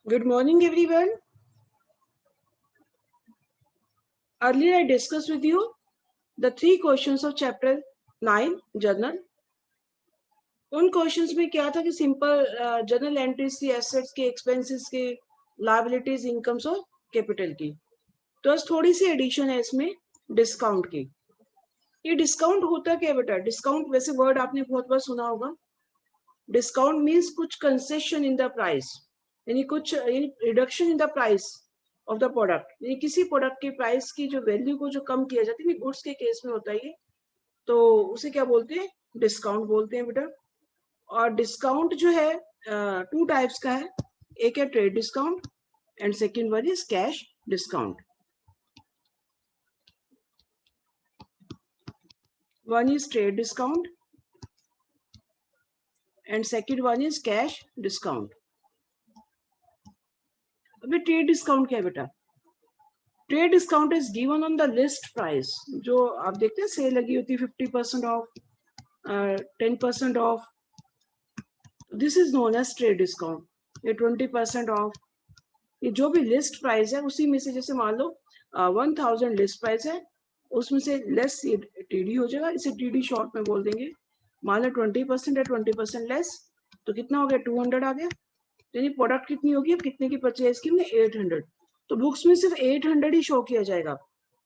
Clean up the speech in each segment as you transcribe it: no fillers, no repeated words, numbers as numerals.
Good morning, everyone. Earlier, I discussed with you the 3 questions of chapter 9 journal. उन questions में क्या था कि सिंपल जर्नल एंट्रीज की, एसेट्स की, एक्सपेंसेस की, लायबिलिटीज, इनकम्स और कैपिटल की. तो आज थोड़ी सी एडिशन है इसमें डिस्काउंट की. ये डिस्काउंट होता क्या बेटा? डिस्काउंट वैसे वर्ड आपने बहुत बार सुना होगा. डिस्काउंट मीन्स कुछ कंसेशन इन द प्राइस, यानी कुछ reduction in the price of the product, यानी किसी प्रोडक्ट के प्राइस की जो वैल्यू को जो कम किया जाता है, गुड्स के केस में होता है ये, तो उसे क्या बोलते हैं? डिस्काउंट बोलते हैं बेटा. और डिस्काउंट जो है 2 टाइप्स का है. एक है trade discount and second one is cash discount. One is trade discount and second one is cash discount. अभी ट्रेड डिस्काउंट क्या है बेटा? Trade discount is given on the list price. जो आप देखते हैं सेल लगी होती है 50% off, 10% off, this is known as trade discount. ये 20% ऑफ, ये जो भी लिस्ट प्राइस है उसी में से, जैसे मान लो 1000 लिस्ट प्राइस है, उसमें से लेस टीडी हो जाएगा. इसे टीडी शॉर्ट में बोल देंगे. मान लो 20% है, 20% लेस, तो कितना हो गया? 200 आ गया. यानी प्रोडक्ट कितनी होगी? अब कितने की परचेज की? 800. तो बुक्स में सिर्फ 800 ही शो किया जाएगा.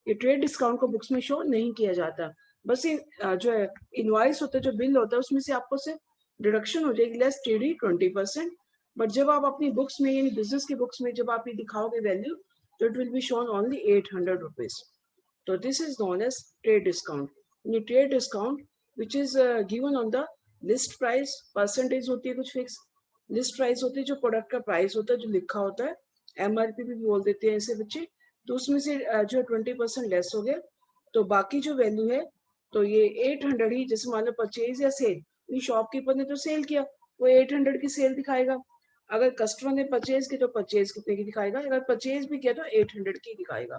ये ट्रेड डिस्काउंट को बुक्स में शो नहीं किया जाता. बस ये जो है इनवॉइस होता है, जो बिल होता है, उसमें से आपको सिर्फ डिडक्शन हो जाएगी लेस टीडी 20%. बट जब आप अपनी बुक्स में, यानी बिजनेस की बुक्स में जब आप ये दिखाओगे वैल्यू, तो it will be shown only 800 rupees. तो this is known as trade discount. ये trade discount which is given on the list price. Percentage होती है कुछ फिक्स. लिस्ट प्राइस होती है जो प्रोडक्ट का प्राइस होता है, जो लिखा होता है. एमआरपी भी बोल देते हैं ऐसे बच्चे. तो उसमें से जो 20% लेस हो गया, तो बाकी जो वैल्यू है, तो ये 800 ही, जैसे मान लो परचेज या सेल, शॉपकीपर ने तो सेल किया, वो 800 की सेल दिखाएगा. अगर कस्टमर ने परचेज की तो परचेज कितने की दिखाएगा. अगर परचेज भी किया तो 800 की दिखाएगा.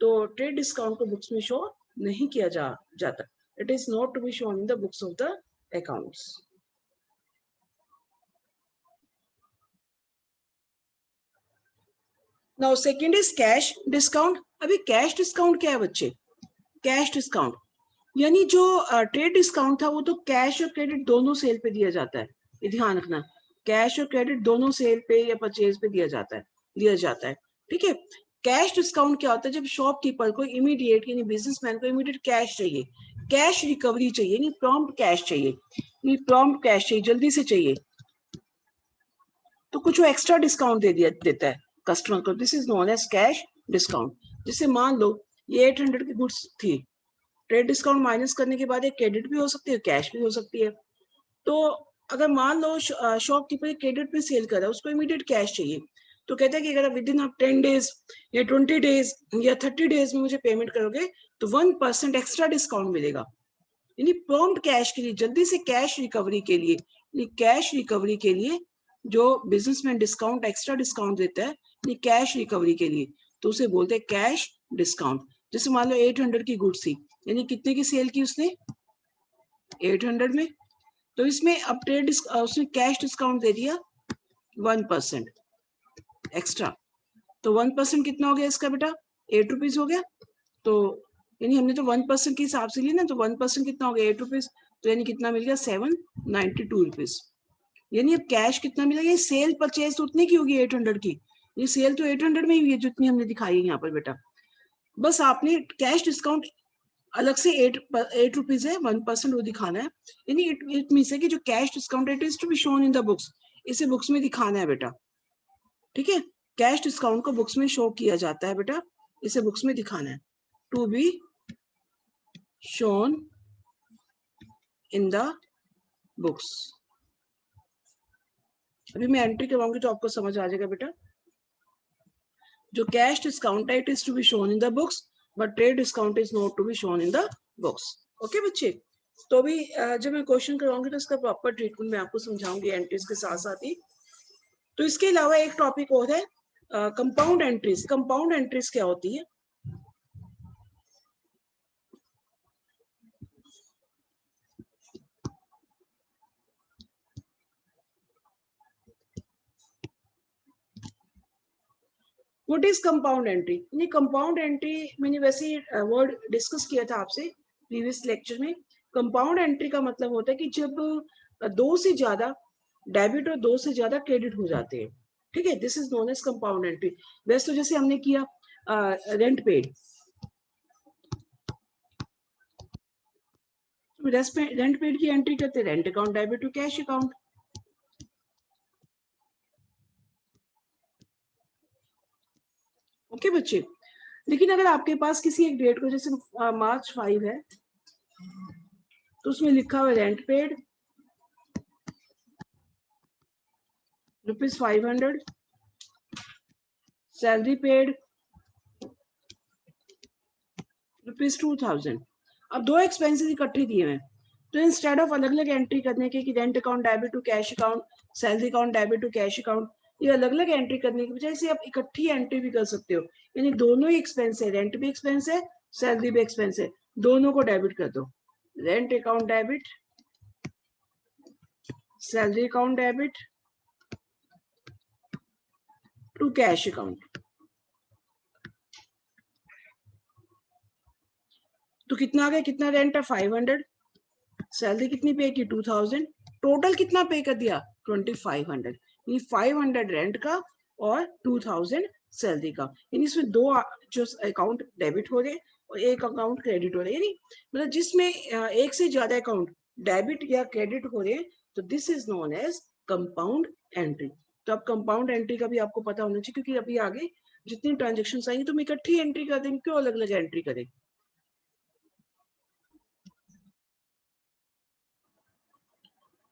तो ट्रेड डिस्काउंट को बुक्स में शो नहीं किया जाता. It is not to be shown in the books of the accounts. Now second is cash discount. अभी कैश डिस्काउंट क्या है बच्चे? कैश डिस्काउंट यानी जो ट्रेड डिस्काउंट था वो तो कैश और क्रेडिट दोनों सेल पे दिया जाता है. ये ध्यान रखना, कैश और क्रेडिट दोनों सेल पे या परचेज पे दिया जाता है. ठीक है. कैश डिस्काउंट क्या होता है? जब शॉपकीपर को इमीडिएट, यानी बिजनेसमैन को इमीडिएट कैश चाहिए, कैश रिकवरी चाहिए, यानी प्रॉम्प्ट कैश चाहिए, यानी प्रॉम्प्ट कैश चाहिए, जल्दी से चाहिए, तो कुछ वो एक्स्ट्रा डिस्काउंट देता है कस्टमर को. This is known as cash discount. जैसे मान लो ये 800 की गुड्स थी, ट्रेड डिस्काउंट माइनस करने के बाद एक क्रेडिट भी हो सकती है, कैश भी हो सकती है. तो अगर मान लो शॉपकीपर क्रेडिट पे सेल कर रहा है, उसको इमीडिएट कैश चाहिए, तो कहता है कि अगर विद इन आप 10 डेज या 20 डेज या 30 डेज में मुझे पेमेंट करोगे तो 1% एक्स्ट्रा डिस्काउंट मिलेगा. यानी प्रॉम्प्ट कैश के लिए, जल्दी से कैश रिकवरी के लिए, यानी कैश रिकवरी के लिए जो बिजनेसमैन डिस्काउंट, एक्स्ट्रा डिस्काउंट देता है, यानी कैश रिकवरी के लिए, तो उसे बोलते हैं कैश डिस्काउंट. जैसे मान लो 800 की गुड्स थी, यानी कितने की सेल की उसने? 800 में. तो इसमें अब ट्रेड उसने कैश डिस्काउंट दे दिया 1% एक्स्ट्रा. तो 1% कितना हो गया इसका बेटा? 8 रुपीज हो गया. तो यानी हमने तो 1% के हिसाब से लिया ना, तो 1% कितना हो गया? 8 रुपीज. तो यानी कितना मिल गया? 792 रुपीज. यानी अब कैश कितना मिलेगा? ये सेल परचेज तो उतनी की होगी 800 की. ये सेल तो 800 में ही हुई है जितनी हमने दिखाई है यहाँ पर बेटा. बस आपने कैश डिस्काउंट अलग से 8 रुपीज है, 1% वो दिखाना है. यानी इट मीन्स है कि जो cash discount it is to be shown in the books. इसे बुक्स में दिखाना है बेटा. ठीक है. कैश डिस्काउंट को बुक्स में शो किया जाता है बेटा, इसे बुक्स में दिखाना है. To be shown in the books. अभी मैं एंट्री करवाऊंगी तो आपको समझ आ जाएगा बेटा. जो कैश डिस्काउंट है it is to be shown in the books, but trade discount is not to be shown in the books. Okay बच्चे. तो अभी जब मैं क्वेश्चन करवाऊंगी तो इसका प्रॉपर ट्रीटमेंट मैं आपको समझाऊंगी एंट्रीज के साथ साथ ही. तो इसके अलावा एक टॉपिक और है कंपाउंड एंट्रीज. कंपाउंड एंट्रीज क्या होती है? What is compound entry? यानी कंपाउंड एंट्री मैंने वैसे वर्ड डिस्कस किया था आपसे प्रीवियस लेक्चर में। कंपाउंड एंट्री का मतलब होता है कि जब दो से ज्यादा डेबिट और दो से ज्यादा क्रेडिट हो जाते हैं, ठीक है, this is known as compound entry. वैसे तो जैसे हमने किया रेंट पेड, रेंट पेड की एंट्री करते rent account debit to cash account. Okay बच्चे, लेकिन अगर आपके पास किसी एक डेट को जैसे मार्च 5 है तो उसमें लिखा हुआ रेंट पेड ₹500, सैलरी पेड ₹2000। अब दो एक्सपेंसेस इकट्ठे दिए हैं, तो इंस्टेड ऑफ अलग अलग एंट्री करने के कि rent account debit to cash account, salary account debit to cash account, ये अलग अलग एंट्री करने की बजाय से आप इकट्ठी एंट्री भी कर सकते हो। यानी दोनों ही एक्सपेंस है, रेंट भी एक्सपेंस है, सैलरी भी एक्सपेंस है, दोनों को डेबिट कर दो। Rent account debit, salary account debit to cash account. तो कितना आ गया, कितना रेंट है 500, सैलरी कितनी पे की 2000, टोटल कितना पे कर दिया 2500। यानी 500 रेंट का और 2000 सैलरी का। यानी इसमें दो जो अकाउंट डेबिट हो रहे और एक अकाउंट क्रेडिट हो रहे, यानी मतलब जिसमें एक से ज्यादा अकाउंट डेबिट या क्रेडिट हो रहे, तो this is known as compound entry. तो अब कंपाउंड एंट्री का भी आपको पता होना चाहिए, क्योंकि अभी आगे जितनी ट्रांजेक्शन आएंगी तो हम इकट्ठी एंट्री कर देंगे, क्यों अलग अलग एंट्री करें।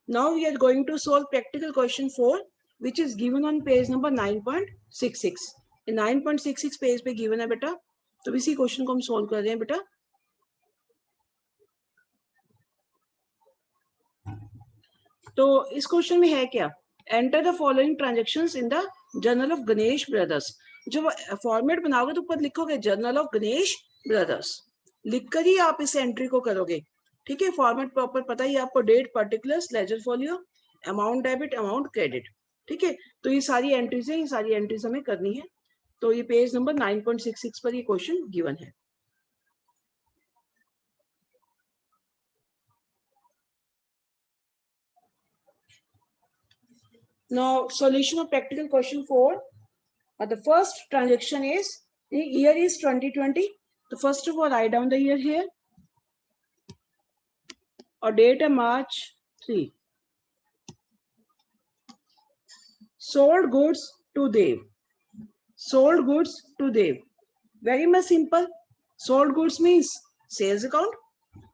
Now we are going to solve practical question 4, which is given on page number 9.66. 9.66 page पे given है बेटा, तो इसी क्वेश्चन को हम सोल्व कर रहे हैं बेटा। तो इस क्वेश्चन में है क्या, enter the following transactions in the journal of Ganesh brothers. जब फॉर्मेट बनाओगे तो ऊपर लिखोगे जर्नल ऑफ गणेश ब्रदर्स, लिखकर ही आप इस एंट्री को करोगे, ठीक है। फॉर्मेट प्रॉपर पता ही आपको, date, particulars, ledger folio, amount debit, amount credit, ठीक है। तो ये सारी एंट्रीज है, ये सारी एंट्रीज हमें करनी है। तो ये पेज नंबर 9.66 पर ये क्वेश्चन गिवन है। Now solution of practical question 4. The first transaction is, the year is 2020. So first of all, write down the year here. Or date है March 3. Sold goods to Dev. Sold goods to Dev. Very much simple. Sold goods means sales account.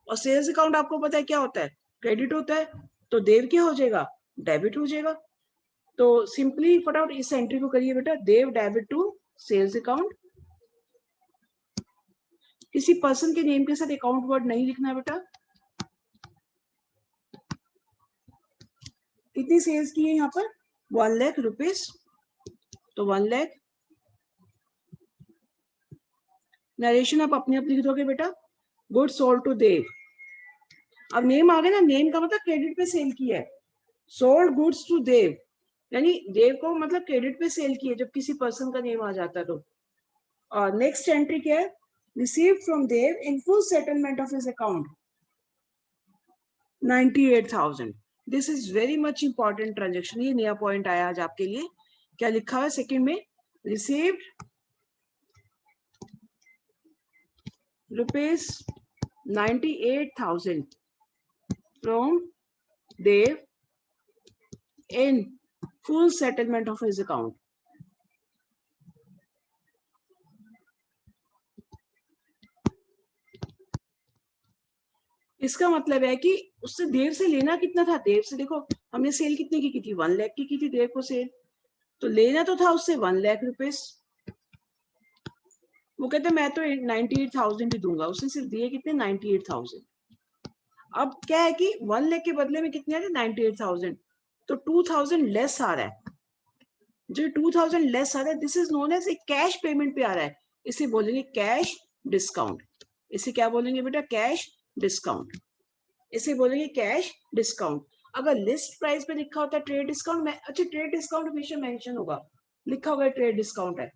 और sales account आपको पता है क्या होता है, credit होता है। तो देव क्या हो जाएगा, डेबिट हो जाएगा। तो सिंपली फटाफट इस एंट्री को करिए बेटा, देव डेबिट टू सेल्स अकाउंट। किसी पर्सन के नेम के साथ अकाउंट वर्ड नहीं लिखना है बेटा। कितनी सेल्स की है यहाँ पर, 1 लाख रुपीज, तो 1 लाख। नरेशन आप अपने आप लिख दोगे बेटा, गुड सोल्ड टू देव। अब नेम आ गया ना, नेम का मतलब क्रेडिट पे सेल की है। सोल्ड गुड्स टू देव, यानी देव को मतलब क्रेडिट पे सेल की है जब किसी पर्सन का नेम आ जाता है तो। और नेक्स्ट एंट्री क्या है, received from Dev in full settlement of his account 98,000। This is very much important transaction. ये नया पॉइंट आया आज आपके लिए। क्या लिखा है सेकंड में, received ₹98,000 from Dev in full settlement of his account. इसका मतलब है कि उससे देव से लेना कितना था, देव से देखो हमने सेल कितने की थी, 1 लाख की थी देव को सेल, तो लेना तो था उससे 1 लाख रुपीस। वो कहते मैं तो 98,000 ही दूंगा, उसने सिर्फ दिए कितने 98,000। अब क्या है कि 1 लाख के बदले में कितने आ रहे 98,000, तो 2,000 लेस आ रहा है। जो 2,000 लेस आ रहा है, this is known as a cash payment पे आ रहा है, इसे बोलेंगे कैश डिस्काउंट। इसे क्या बोलेंगे बेटा, कैश डिस्काउंट। इसे बोलेंगे कैश डिस्काउंट। अगर लिस्ट प्राइस पे लिखा होता है ट्रेड डिस्काउंट में, अच्छा ट्रेड डिस्काउंट हमेशा मेंशन होगा, लिखा होगा ट्रेड डिस्काउंट है,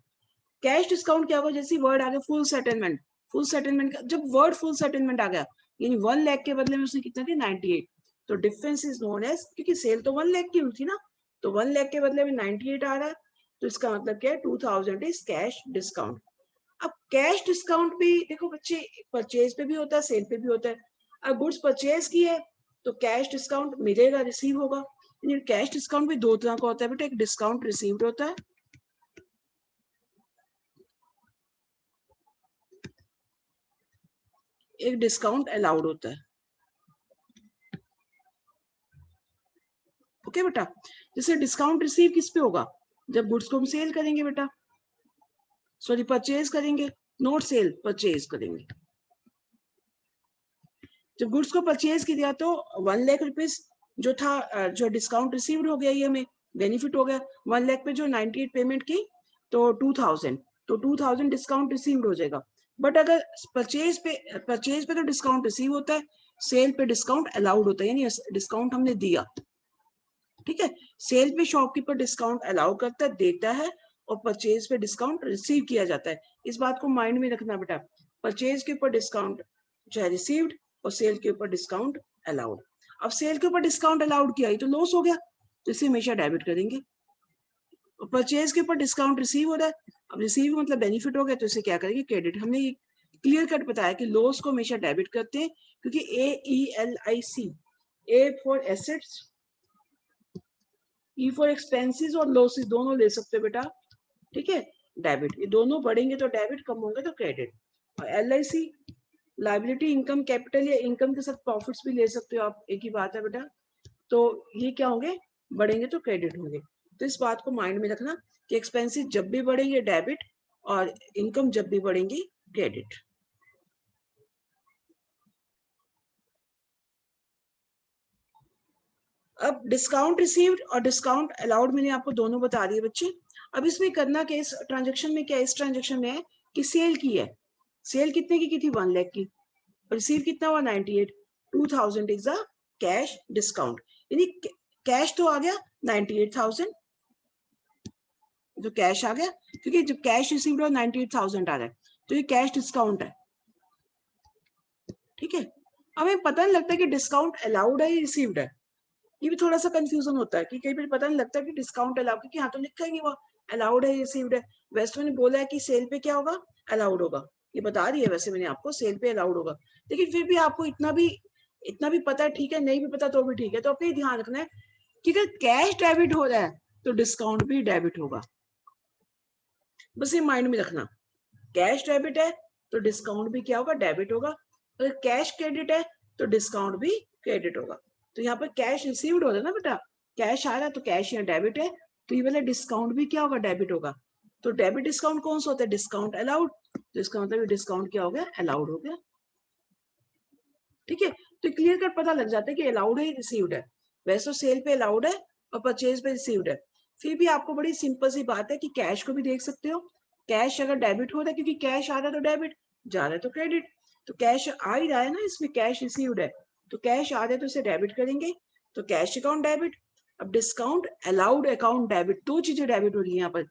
कैश डिस्काउंट क्या होगा, जैसे वर्ड आ गया फुल सेटलमेंट, फुल सेटलमेंट का जब वर्ड फुल सेटलमेंट आ गया यानी 1 लाख के बदले में उसने कितना दिया 98, तो डिफरेंस इज नोन एज, क्योंकि सेल तो 1 लाख की हुई थी ना, तो 1 लाख के बदले में 98 आ रहा है, तो इसका मतलब क्या है 2000 इज कैश डिस्काउंट। अब कैश डिस्काउंट भी देखो बच्चे परचेज पे भी होता है, सेल पे भी होता है। अब गुड्स परचेज की है तो कैश डिस्काउंट मिलेगा, रिसीव होगा। कैश डिस्काउंट भी दो तरह का होता है बेटा, एक डिस्काउंट रिसीव्ड होता है, एक डिस्काउंट अलाउड होता है। ओके बेटा, जैसे डिस्काउंट रिसीव किस पे होगा, जब गुड्स को हम सेल करेंगे बेटा, सॉरी परचेज करेंगे, नॉट सेल परचेज करेंगे। जब गुड्स को परचेज किया तो 1 लाख रुपीज जो था, जो डिस्काउंट रिसीव्ड हो गया, ये हमें बेनिफिट हो गया। 1 लाख पे जो 98 पेमेंट की तो 2000, तो 2000 डिस्काउंट रिसीव्ड हो जाएगा। बट अगर परचेज पे तो डिस्काउंट रिसीव होता है, सेल पे डिस्काउंट अलाउड होता है, यानी डिस्काउंट हमने दिया। ठीक है, सेल पे शॉपकीपर डिस्काउंट अलाउ करता है, देता है, और परचेज पे डिस्काउंट रिसीव किया जाता है। इस बात को माइंड में रखना बेटा, परचेज के ऊपर डिस्काउंट जो है रिसीव्ड, और सेल के ऊपर डिस्काउंट अलाउड। अब सेल के ऊपर डिस्काउंट अलाउड किया तो लॉस हो गया, तो इसे हमेशा डेबिट करेंगे। और परचेज के ऊपर डिस्काउंट रिसीव हो रहा है, अब रिसीव मतलब बेनिफिट हो गया, तो इसे क्या करेंगे क्रेडिट। हमने ये क्लियर कट बताया कि लॉस को हमेशा डेबिट करते हैं, क्योंकि AELIC, A for assets, E for expenses और लॉसेस दोनों ले सकते हो बेटा। ठीक है, डेबिट, ये दोनों बढ़ेंगे तो डेबिट, कम होंगे तो क्रेडिट। और LIC लाइबिलिटी, इनकम कैपिटल या इनकम के साथ प्रॉफिट्स भी ले सकते हो आप, एक ही बात है बेटा। तो ये क्या होंगे, बढ़ेंगे तो क्रेडिट होंगे। तो इस बात को माइंड में रखना कि एक्सपेंसेस जब भी बढ़ेंगे डेबिट, और इनकम जब भी बढ़ेंगी क्रेडिट। अब डिस्काउंट रिसीव्ड और डिस्काउंट अलाउड मैंने आपको दोनों बता दिए बच्चे। अब इसमें करना क्या, इस ट्रांजेक्शन में क्या, इस ट्रांजेक्शन में है कि सेल की है, सेल कितने की थी 1 लाख की, रिसीव कितना हुआ 98, 2000 इज अ कैश डिस्काउंट, यानी कैश तो आ गया 98,000, जो कैश आ गया, क्योंकि जब कैश रिसीव्ड हो 98,000 आ रहा है, तो ये कैश डिस्काउंट है। ठीक है, हमें पता नहीं लगता कि डिस्काउंट अलाउड है या रिसीव्ड है, ये भी थोड़ा सा कंफ्यूजन होता है कि कई बार पता नहीं लगता कि डिस्काउंट अलाउड, क्योंकि यहाँ तो लिखा ही नहीं हुआ अलाउड है रिसीव्ड है। वैसे मैंने बोला है कि सेल पे क्या होगा, अलाउड होगा, ये बता रही है वैसे मैंने आपको, सेल पे अलाउड होगा। लेकिन फिर भी आपको इतना भी पता है, ठीक है, नहीं भी पता तो भी ठीक है। तो अपने ध्यान रखना है कि अगर कैश डेबिट हो रहा है तो डिस्काउंट भी डेबिट होगा, बस ये माइंड में रखना। कैश डेबिट है तो डिस्काउंट भी क्या होगा, डेबिट होगा। अगर कैश क्रेडिट है तो डिस्काउंट भी क्रेडिट होगा। तो यहाँ पर कैश रिसीव्ड हो रहा है ना बेटा, कैश आ रहा है तो कैश यहाँ डेबिट है, तो ये वाला डिस्काउंट भी क्या होगा, डेबिट होगा। तो डेबिट डिस्काउंट कौन सा होता है, डिस्काउंट अलाउड, तो इसका मतलब डिस्काउंट क्या हो गया, अलाउड हो गया। ठीक है, तो क्लियर कट पता लग जाता है कि अलाउड है रिसीव्ड है। वैसे तो सेल पे अलाउड है और परचेज पे रिसीव्ड है। फिर भी आपको बड़ी सिंपल सी बात है कि कैश को भी देख सकते हो, कैश अगर डेबिट हो रहा है, क्योंकि कैश आ रहा है तो डेबिट, जा रहा है तो क्रेडिट, तो कैश आ ही रहा है ना, इसमें कैश रिसीव्ड है, तो कैश आ रहा है तो इसे डेबिट करेंगे, तो कैश अकाउंट डेबिट। अब डिस्काउंट अलाउड अकाउंट डेबिट, दो चीजें डेबिट हो रही है यहाँ पर,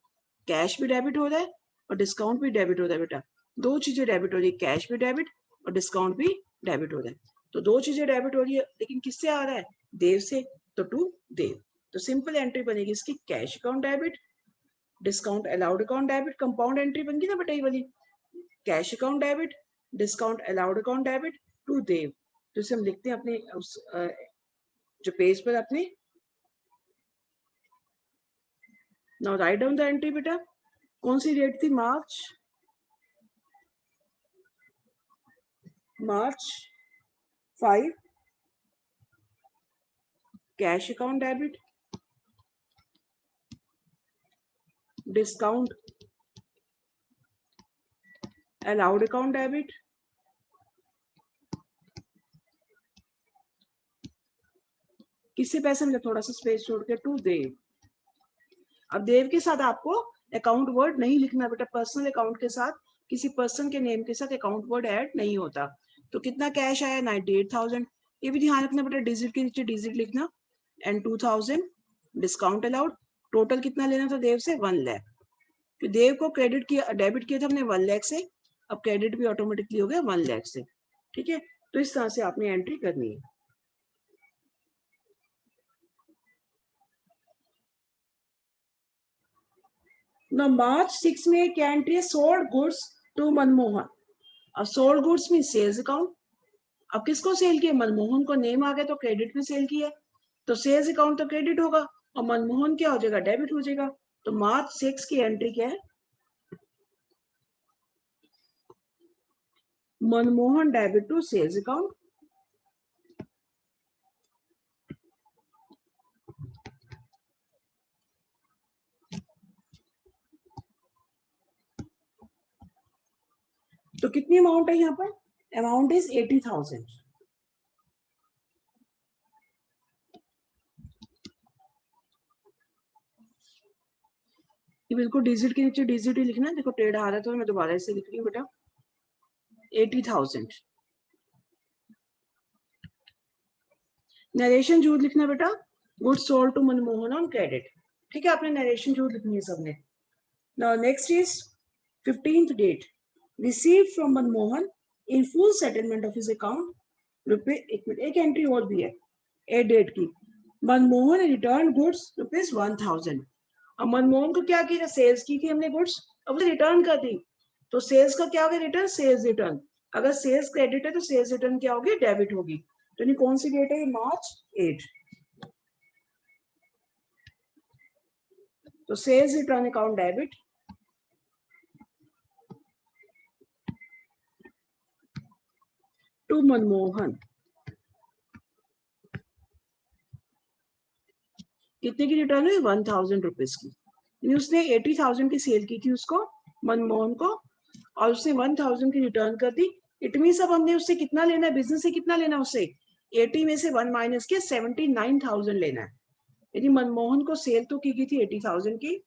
कैश भी डेबिट हो रहा है और डिस्काउंट भी डेबिट हो रहा है बेटा, दो चीजें डेबिट हो रही है, कैश भी डेबिट और डिस्काउंट भी डेबिट हो रहा है। तो दो चीजें डेबिट हो रही है, लेकिन किससे आ रहा है, देव से, तो टू देव। तो सिंपल एंट्री बनेगी इसकी, cash account debit, discount allowed account debit, compound entry बन गई ना बेटा ये वाली, cash account debit, discount allowed account debit to Dev. तो इसे हम लिखते हैं अपने जो पेज पर अपने, now write down the entry बेटा। कौन सी डेट थी, मार्च 5, cash account debit, discount allowed account debit, किससे पैसे मिले, थोड़ा सा स्पेस छोड़ के, टू देव। अब देव के साथ आपको अकाउंट वर्ड नहीं लिखना बेटा, पर्सनल अकाउंट के साथ किसी पर्सन के नेम के साथ अकाउंट वर्ड ऐड नहीं होता। तो कितना कैश आया 98,000, ये भी ध्यान रखना बेटा, डिजिट के नीचे डिजिट लिखना, एंड 2000 डिस्काउंट अलाउड, टोटल कितना लेना था देव से, 1 लाख। कि देव को क्रेडिट किया, डेबिट किया था हमने 1 लाख से, अब क्रेडिट भी ऑटोमेटिकली हो गया 1 लाख से। ठीक है, तो इस तरह से आपने एंट्री करनी है। ना मार्च 6 में क्या एंट्री है, सोल्ड गुड्स टू मनमोहन। अब सोल्ड गुड्स में सेल्स अकाउंट, अब किसको सेल किया, मनमोहन को, नेम आ गया तो क्रेडिट में सेल किया, तो सेल्स अकाउंट तो क्रेडिट होगा और मनमोहन क्या हो जाएगा, डेबिट हो जाएगा। तो मार्च 6 की एंट्री क्या है, Manmohan debit to sales account. तो कितनी अमाउंट है यहाँ पर, अमाउंट इज 80,000। ये बिल्कुल डिजिट के नीचे डिजिट ही लिखना है, देखो टेढ़ा आ रहा है तो मैं दोबारा इसे लिख रही हूँ बेटा, 80,000। नरेशन जरूर लिखना बेटा, goods sold to Manmohan on credit. ठीक है, आपने नरेशन जरूर लिखनी है सबने। Now next is 15th date, receive from Manmohan in full settlement of his account रुपए, एक एंट्री और भी है ए डेट की, मनमोहन रिटर्न गुड्स रुपीज 1,000। अब मनमोहन को क्या किया, सेल्स की थी हमने गुड्स, अब उसे रिटर्न कर दी, तो सेल्स का क्या होगा रिटर्न, सेल्स रिटर्न। अगर सेल्स क्रेडिट है तो सेल्स रिटर्न क्या होगी, डेबिट होगी। तो नहीं, कौन सी डेट है, मार्च 8। तो sales return account debit to Manmohan, कितने की रिटर्न हुई, 1,000 रुपीज की। यानी उसने 80,000 की सेल की थी उसको, मनमोहन को, और उसने 1,000 की रिटर्न कर दी। इट मीन अब हमने उससे कितना लेना है, बिजनेस से कितना लेना है, उससे 80 में से 1 माइनस के 79,000 लेना है। यदि मनमोहन को सेल तो की थी 80,000 की,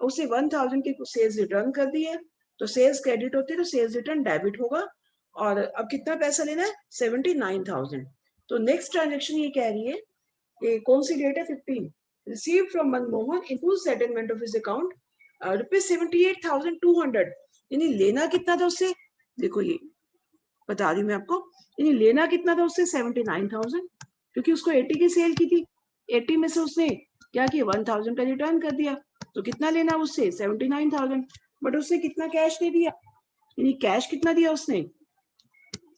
उसे 1,000 की सेल्स रिटर्न कर दी है, तो सेल्स क्रेडिट होती है तो सेल्स रिटर्न डेबिट होगा। और अब कितना पैसा लेना है, 79,000। तो नेक्स्ट ट्रांजेक्शन ये कह रही है कि कौन सी डेट है, 15, received from Manmohan in full settlement of his account ₹78,200। यानी लेना कितना था उससे, देखो ये बता रही मैं आपको, यानी लेना कितना था उससे 79,000, क्योंकि उसको 80 की सेल की थी, 80 में से उसने क्या किया, 1,000 का रिटर्न कर दिया, तो कितना लेना उससे 79,000, बट उसने कितना कैश दे दिया, यानी कैश कितना दिया उसने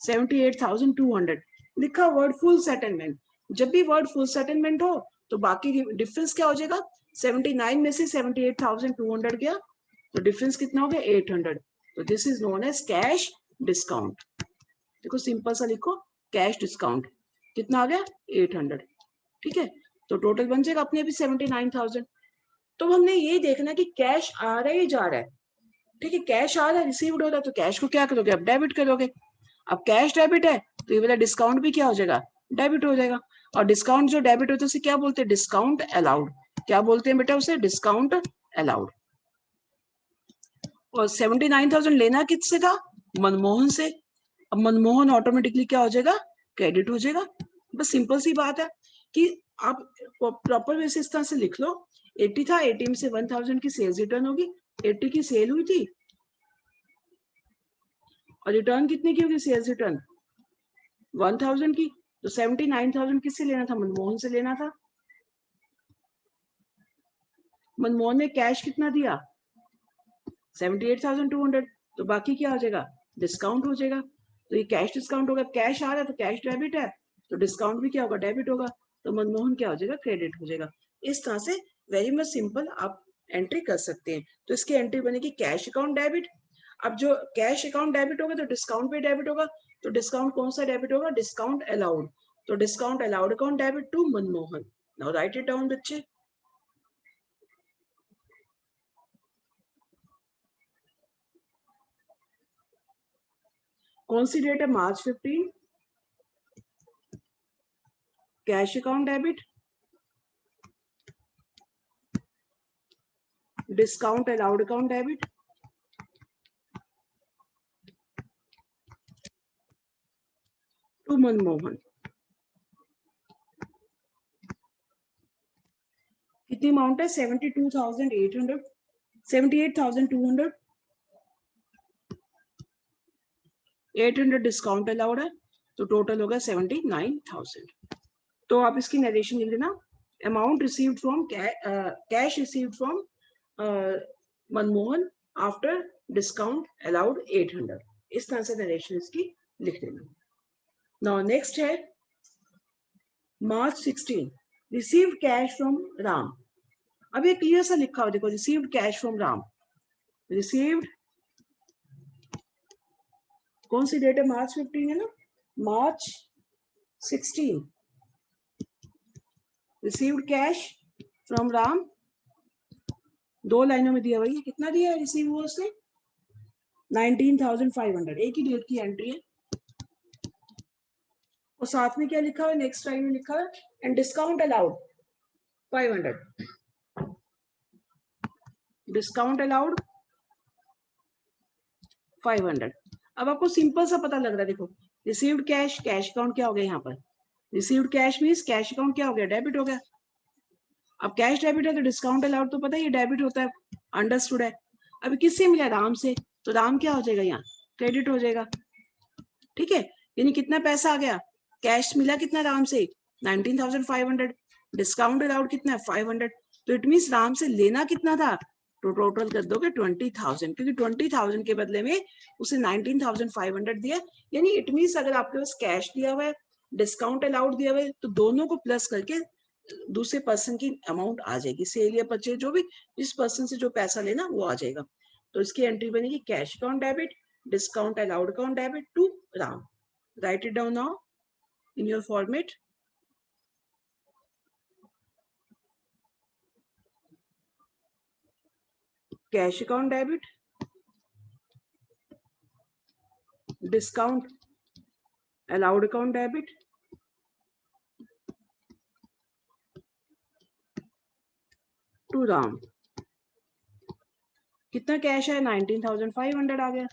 78,200। लिखा वर्ड फुल सेटलमेंट, जब भी वर्ड फुल सेटलमेंट हो तो बाकी डिफरेंस क्या हो जाएगा, 79 में से 78,200 गया, तो डिफरेंस कितना हो गया 800। तो this is known as cash discount. देखो सिंपल सा लिखो, कैश डिस्काउंट कितना आ गया 800। ठीक है, तो टोटल बन जाएगा अपने अभी 79,000। तो हमने ये देखना कि कैश आ रहा है जा रहा है। ठीक है, कैश आ रहा है, रिसीव्ड हो रहा है, तो कैश को क्या करोगे, अब डेबिट करोगे। अब कैश डेबिट है तो ये वाला डिस्काउंट भी क्या हो जाएगा, डेबिट हो जाएगा। और डिस्काउंट जो डेबिट होता है उसे क्या बोलते हैं, डिस्काउंट अलाउड। क्या बोलते हैं बेटा उसे, डिस्काउंट अलाउड। और 79,000 लेना किससे था, मनमोहन से। अब मनमोहन ऑटोमेटिकली क्या हो जाएगा, क्रेडिट हो जाएगा। बस सिंपल सी बात है कि आप प्रॉपर वे से इस तरह से लिख लो, 80 था, 80 में से 1,000 की सेल्स रिटर्न होगी, 80 की सेल हुई थी और रिटर्न कितने की होगी, सेल्स रिटर्न 1,000 की, तो 79,000 किससे लेना था, मनमोहन से लेना था। मनमोहन ने कैश कितना दिया 78,200, तो बाकी क्या हो जाएगा, डिस्काउंट हो जाएगा। तो ये कैश डिस्काउंट होगा, कैश आ रहा है तो कैश डेबिट है, तो डिस्काउंट भी क्या होगा, डेबिट होगा, तो मनमोहन क्या हो जाएगा, क्रेडिट हो जाएगा। इस तरह से वेरी मच सिंपल आप एंट्री कर सकते हैं। तो इसकी एंट्री बनेगी कैश अकाउंट डेबिट। अब जो कैश अकाउंट डेबिट होगा तो डिस्काउंट भी डेबिट होगा, तो डिस्काउंट कौन सा डेबिट होगा, डिस्काउंट अलाउड। तो discount allowed account debit to Manmohan. Now write it down बच्चे। कौन सी डेट है, March 15, cash account debit, discount allowed account debit to Manmohan. कितनी अमाउंट है, 72,800। 78,200, 800 डिस्काउंट अलाउड है, तो टोटल होगा 79,000। तो आप इसकी नरेशन लिख देना, amount received from cash received from Manmohan after discount allowed 800। इस तरह से नरेशन इसकी लिख देना। नाउ नेक्स्ट है March 16 received cash from Ram. अब ये क्लियर सा लिखा हो, देखो received cash from Ram, received कौन सी डेट है, March 15 है ना, March 16 received cash from Ram, 2 लाइनों में दिया हुआ है, कितना दिया है रिसीव हुआ उसने, 19,500, एक ही डेट की एंट्री है। और साथ में क्या लिखा है, नेक्स्ट लाइन में लिखा है and discount allowed 500, discount allowed 500। अब आपको सिंपल सा पता लग रहा है, देखो रिसीव्ड कैश, कैश अकाउंट क्या हो गया यहाँ पर, received cash means cash account क्या हो गया, डेबिट हो गया। अब कैश डेबिट है तो डिस्काउंट अलाउड तो पता ही डेबिट होता है, अंडरस्टूड है। अभी किससे मिला, राम से, तो राम क्या हो जाएगा यहाँ, क्रेडिट हो जाएगा, ठीक है। यानी कितना पैसा आ गया, कैश मिला कितना राम से, 19,500, डिस्काउंट अलाउड कितना है 500, तो इट मीन्स राम से लेना कितना था, तो टोटल कर दोगे 20,000, क्योंकि 20,000 के बदले में उसे 19,500 दिया। यानी इट मीन्स अगर आपके पास कैश दिया हुआ है, डिस्काउंट अलाउड दिया हुआ है, तो दोनों को प्लस करके दूसरे पर्सन की अमाउंट आ जाएगी, सेल या परचेज जो भी, जिस पर्सन से जो पैसा लेना वो आ जाएगा। तो इसकी एंट्री बनेगी cash account debit, discount allowed account debit to Ram. Write it down now in your format. Cash account debit, discount allowed account debit to Ram. कितना कैश है, 19,500 आ गया,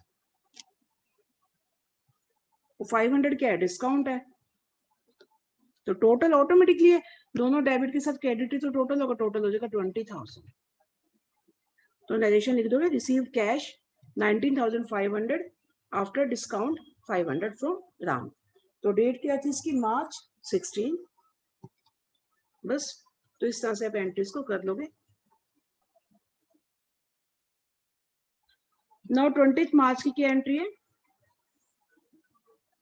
500 क्या है, डिस्काउंट है, तो टोटल ऑटोमेटिकली है, दोनों डेबिट के साथ क्रेडिट है तो टोटल होगा, टोटल हो जाएगा 20,000। तो नरेशन लिख दोगे receive cash 19,500 after discount 500 from Ram. तो डेट क्या थी इसकी, March 16, बस। तो इस तरह से आप एंट्रीज को कर लोगे। नाउ 20 मार्च की क्या एंट्री है,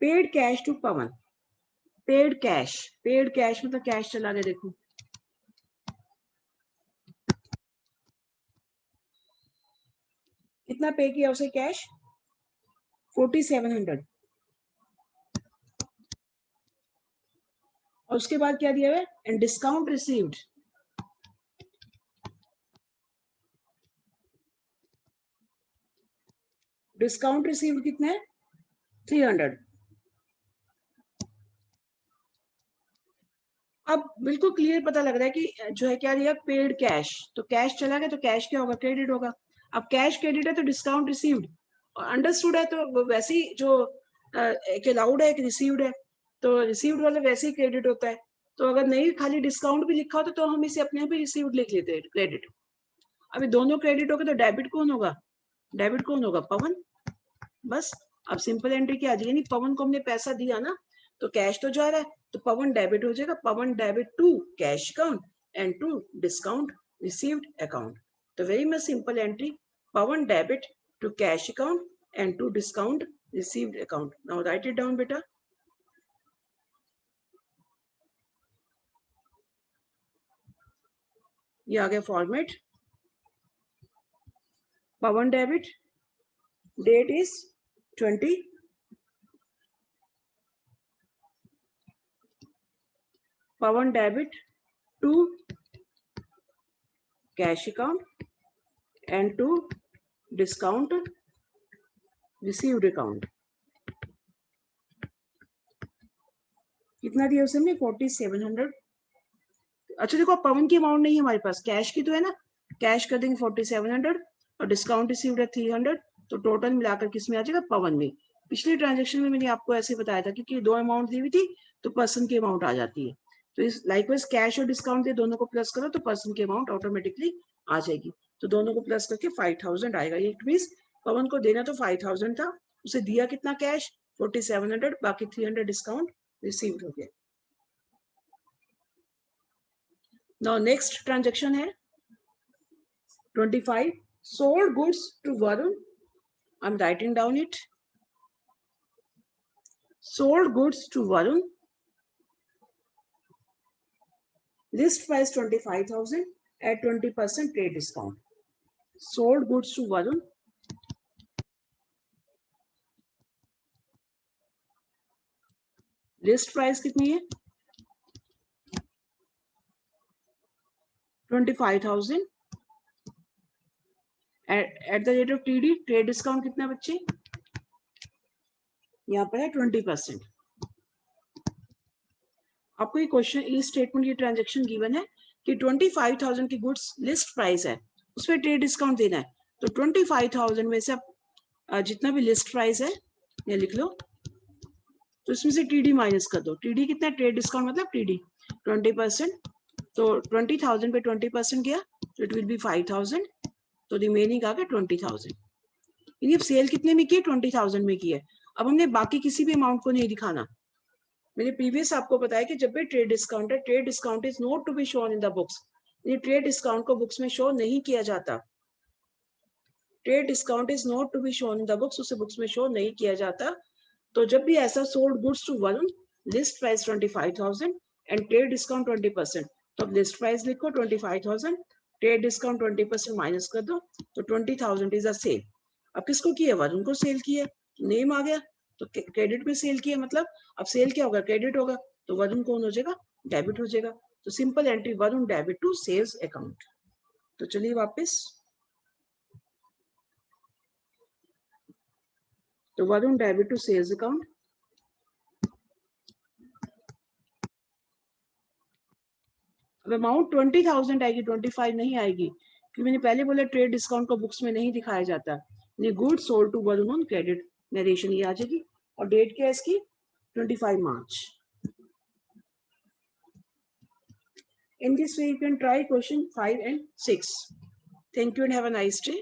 paid cash to Pawan, paid cash, paid cash मतलब कैश चला गया, देखो कितना पे किया उसे कैश, 4,700, और उसके बाद क्या दिया हुआ है, and discount received, discount received कितना है 300। अब बिल्कुल क्लियर पता लग रहा है कि जो है क्या दिया, पेड कैश, तो कैश चला गया तो कैश क्या होगा, क्रेडिट होगा। अब कैश क्रेडिट है तो डिस्काउंट रिसीव्ड, और अंडरस्टूड है तो वैसे ही जो एक अलाउड है एक रिसीव्ड है, तो रिसीव्ड वाला वैसे ही क्रेडिट होता है। तो अगर नहीं खाली डिस्काउंट भी लिखा होता तो हम इसे अपने आप ही रिसीव्ड लिख लेते हैं, क्रेडिट। अभी दोनों क्रेडिट हो गए तो डेबिट कौन होगा, डेबिट कौन होगा, पवन। बस अब सिंपल एंट्री क्या आ जाएगी, पवन को हमने पैसा दिया ना, तो कैश तो जा रहा है, तो पवन डेबिट हो जाएगा, Pawan debit to cash account and to discount received account. तो very much simple entry, Pawan debit to cash account and to discount received account. Now write it down बेटा। ये आ गया format, Pawan debit, date is 20, Pawan debit to cash account and to discount received account। कितना दिया उसने, 4,700। अच्छा देखो पवन की अमाउंट नहीं है हमारे पास, कैश की तो है ना, कैश कर देंगे 4,700 और डिस्काउंट रिसीव्ड है 300, तो टोटल मिलाकर किस में आ जाएगा, पवन में। पिछले ट्रांजेक्शन में मैंने आपको ऐसे बताया था क्योंकि दो अमाउंट दी हुई थी तो पर्सन की अमाउंट आ जाती है। तो इस लाइकवाइज कैश और डिस्काउंट दोनों को प्लस करो तो पर्सन की अमाउंट ऑटोमेटिकली आ जाएगी। तो दोनों को प्लस करके 5000 आएगा। इट मींस पवन को देना तो 5000 था, उसे दिया कितना कैश 4700, बाकी 300 डिस्काउंट रिसीव्ड हो गया। नाउ नेक्स्ट ट्रांजेक्शन है 25, sold goods to Varun. I'm writing down it. Sold goods to Varun. List price 25,000 at 20% trade discount. Sold goods to Varun. List price कितनी है 25,000 at the rate of TD. Trade discount कितना बच्चे, यहाँ पर है 20%। आपको ये क्वेश्चन, ये स्टेटमेंट, ये ट्रांजेक्शन गिवन है कि 25,000 की गुड्स लिस्ट प्राइस है, उस पर ट्रेड डिस्काउंट देना है। तो 25,000 में से आप जितना भी लिस्ट प्राइस है ये लिख लो, तो इसमें से टीडी माइनस कर दो। टीडी कितना, ट्रेड डिस्काउंट मतलब टीडी 20%, तो 20,000 पे 20% गया तो इट विल बी 5,000, तो रिमेनिंग आ गया 20,000। यानी अब सेल कितने में की है 20,000 में की है। अब हमने बाकी किसी भी अमाउंट को नहीं दिखाना। मैंने प्रीवियस आपको बताया कि जब भी ट्रेड डिस्काउंट है, trade discount is not to be shown in the books. ये ट्रेड डिस्काउंट को बुक्स में शो नहीं किया जाता। Trade discount is not to be shown in the books, उसे बुक्स में शो नहीं किया जाता। तो जब भी ऐसा sold goods to Varun, list price 25,000 and trade discount 20%, तो अब लिस्ट प्राइस लिखो 25,000, ट्रेड डिस्काउंट 20% माइनस कर दो, तो 20,000 इज अ सेल। अब किसको किया, वरुण को सेल किया, नेम आ गया, तो क्रेडिट में सेल किया, मतलब अब सेल क्या होगा, क्रेडिट होगा, तो वरुण कौन हो जाएगा, डेबिट हो जाएगा। तो simple entry Varun debit to sales account. तो चलिए वापस, तो Varun debit to sales account. अब अमाउंट 20,000 आएगी, 25 नहीं आएगी, क्योंकि मैंने पहले बोला ट्रेड डिस्काउंट को बुक्स में नहीं दिखाया जाता। ये good sold to Varun on credit, narration ये आ जाएगी। और डेट क्या है इसकी, 25 March। In this way you can try question 5 and 6. Thank you and have a nice day.